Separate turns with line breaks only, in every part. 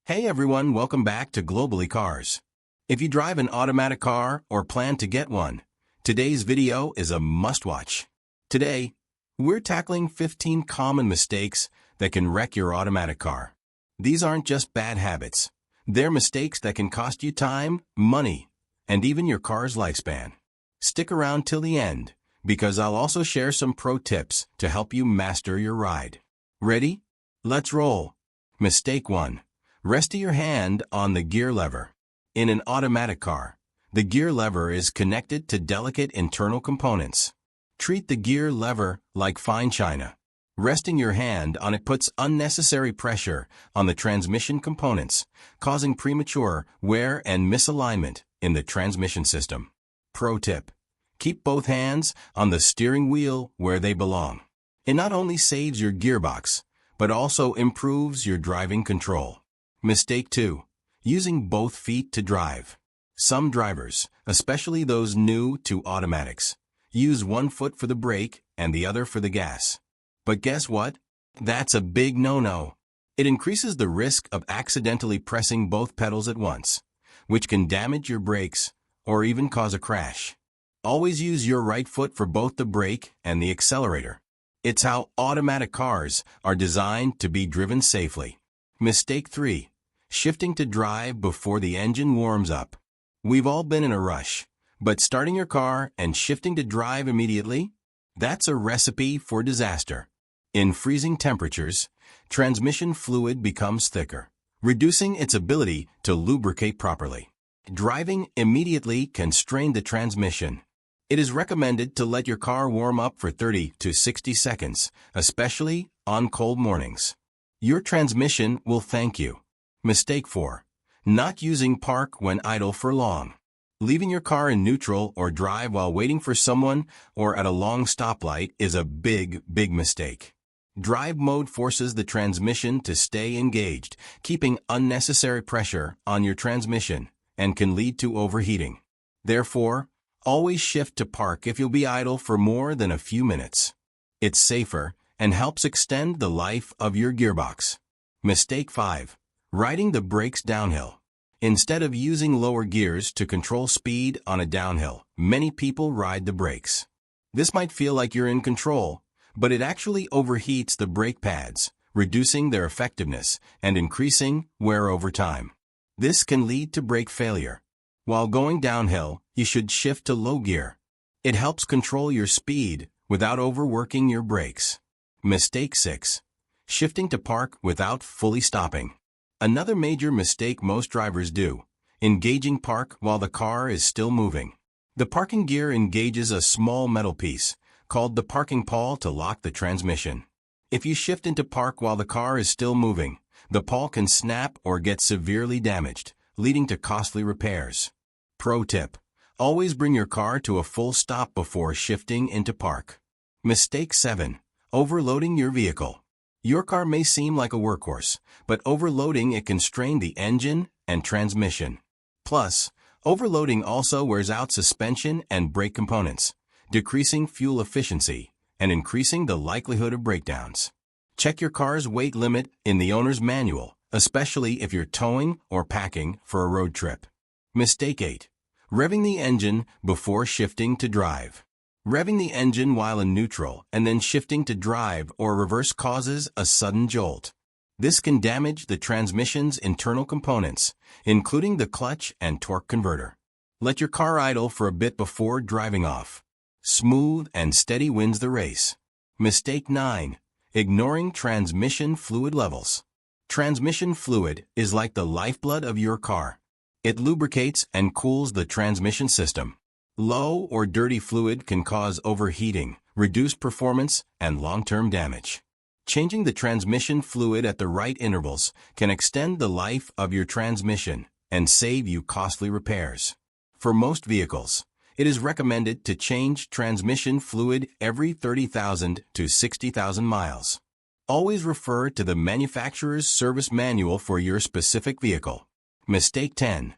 Hey everyone, welcome back to Globally Cars. If you drive an automatic car or plan to get one, today's video is a must-watch. Today, we're tackling 15 common mistakes that can wreck your automatic car. These aren't just bad habits. They're mistakes that can cost you time, money, and even your car's lifespan. Stick around till the end, because I'll also share some pro tips to help you master your ride. Ready? Let's roll. Mistake 1. Rest your hand on the gear lever. In an automatic car, the gear lever is connected to delicate internal components. Treat the gear lever like fine china. Resting your hand on it puts unnecessary pressure on the transmission components, causing premature wear and misalignment in the transmission system. Pro tip: keep both hands on the steering wheel where they belong. It not only saves your gearbox, but also improves your driving control. Mistake 2. Using both feet to drive. Some drivers, especially those new to automatics, use one foot for the brake and the other for the gas. But guess what? That's a big no-no. It increases the risk of accidentally pressing both pedals at once, which can damage your brakes or even cause a crash. Always use your right foot for both the brake and the accelerator. It's how automatic cars are designed to be driven safely. Mistake 3. Shifting to drive before the engine warms up. We've all been in a rush, but starting your car and shifting to drive immediately? That's a recipe for disaster. In freezing temperatures, transmission fluid becomes thicker, reducing its ability to lubricate properly. Driving immediately can strain the transmission. It is recommended to let your car warm up for 30 to 60 seconds, especially on cold mornings. Your transmission will thank you. Mistake 4. Not using park when idle for long. Leaving your car in neutral or drive while waiting for someone or at a long stoplight is a big mistake. Drive mode forces the transmission to stay engaged, keeping unnecessary pressure on your transmission, and can lead to overheating. Therefore, always shift to park if you'll be idle for more than a few minutes. It's safer and helps extend the life of your gearbox. Mistake 5. Riding the brakes downhill. Instead of using lower gears to control speed on a downhill, many people ride the brakes. This might feel like you're in control, but it actually overheats the brake pads, reducing their effectiveness and increasing wear over time. This can lead to brake failure. While going downhill, you should shift to low gear. It helps control your speed without overworking your brakes. Mistake 6. Shifting to park without fully stopping. Another major mistake most drivers do: engaging park while the car is still moving. The parking gear engages a small metal piece, called the parking pawl, to lock the transmission. If you shift into park while the car is still moving, the pawl can snap or get severely damaged, leading to costly repairs. Pro tip: always bring your car to a full stop before shifting into park. Mistake 7. Overloading your vehicle. Your car may seem like a workhorse, but overloading it can strain the engine and transmission. Plus, overloading also wears out suspension and brake components, decreasing fuel efficiency and increasing the likelihood of breakdowns. Check your car's weight limit in the owner's manual, especially if you're towing or packing for a road trip. Mistake 8. Revving the engine before shifting to drive. Revving the engine while in neutral and then shifting to drive or reverse causes a sudden jolt. This can damage the transmission's internal components, including the clutch and torque converter. Let your car idle for a bit before driving off. Smooth and steady wins the race. Mistake 9. Ignoring transmission fluid levels. Transmission fluid is like the lifeblood of your car. It lubricates and cools the transmission system. Low or dirty fluid can cause overheating, reduce performance, and long-term damage. Changing the transmission fluid at the right intervals can extend the life of your transmission and save you costly repairs. For most vehicles, it is recommended to change transmission fluid every 30,000 to 60,000 miles. Always refer to the manufacturer's service manual for your specific vehicle. Mistake 10.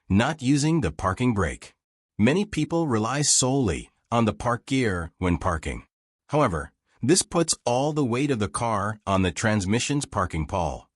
Not using the parking brake. Many people rely solely on the park gear when parking. However, this puts all the weight of the car on the transmission's parking pawl.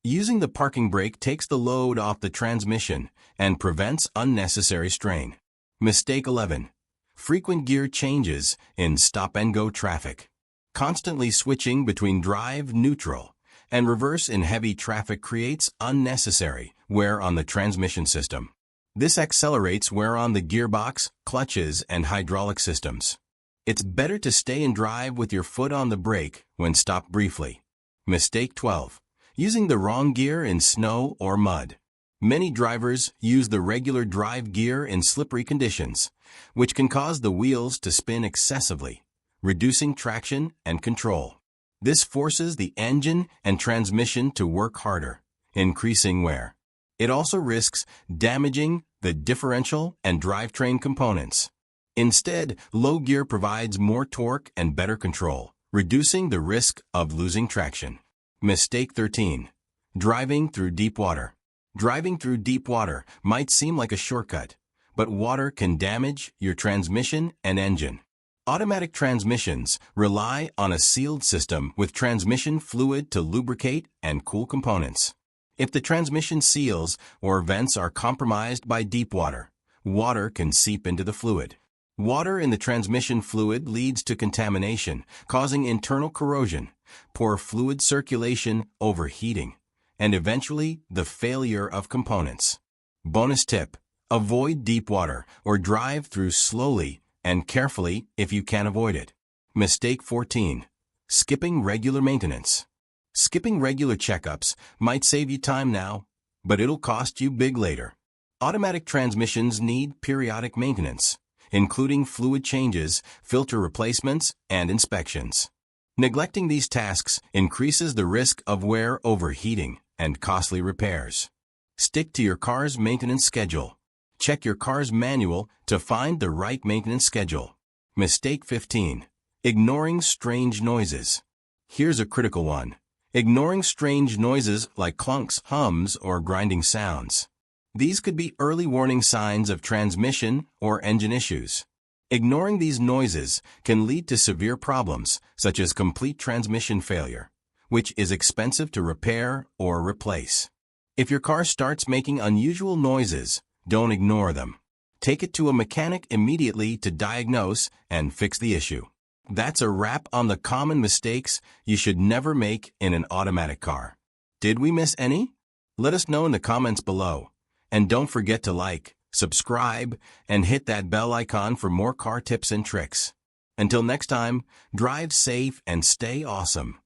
Using the parking brake takes the load off the transmission and prevents unnecessary strain. Mistake 11. Frequent gear changes in stop-and-go traffic. Constantly switching between drive, neutral, and reverse in heavy traffic creates unnecessary wear on the transmission system. This accelerates wear on the gearbox, clutches, and hydraulic systems. It's better to stay and drive with your foot on the brake when stopped briefly. Mistake 12. Using the wrong gear in snow or mud. Many drivers use the regular drive gear in slippery conditions, which can cause the wheels to spin excessively, reducing traction and control. This forces the engine and transmission to work harder, increasing wear. It also risks damaging the differential and drivetrain components. Instead, low gear provides more torque and better control, reducing the risk of losing traction. Mistake 13. Driving through deep water. Driving through deep water might seem like a shortcut, but water can damage your transmission and engine. Automatic transmissions rely on a sealed system with transmission fluid to lubricate and cool components. If the transmission seals or vents are compromised by deep water, water can seep into the fluid. Water in the transmission fluid leads to contamination, causing internal corrosion, poor fluid circulation, overheating, and eventually the failure of components. Bonus tip: avoid deep water or drive through slowly and carefully if you can avoid it. Mistake 14. Skipping regular maintenance. Skipping regular checkups might save you time now, but it'll cost you big later. Automatic transmissions need periodic maintenance, including fluid changes, filter replacements, and inspections. Neglecting these tasks increases the risk of wear, overheating, and costly repairs. Stick to your car's maintenance schedule. Check your car's manual to find the right maintenance schedule. Mistake 15. Ignoring strange noises. Here's a critical one. Ignoring strange noises like clunks, hums, or grinding sounds. These could be early warning signs of transmission or engine issues. Ignoring these noises can lead to severe problems, such as complete transmission failure, which is expensive to repair or replace. If your car starts making unusual noises, don't ignore them. Take it to a mechanic immediately to diagnose and fix the issue. That's a wrap on the common mistakes you should never make in an automatic car. Did we miss any? Let us know in the comments below. And don't forget to like, subscribe, and hit that bell icon for more car tips and tricks. Until next time, drive safe and stay awesome.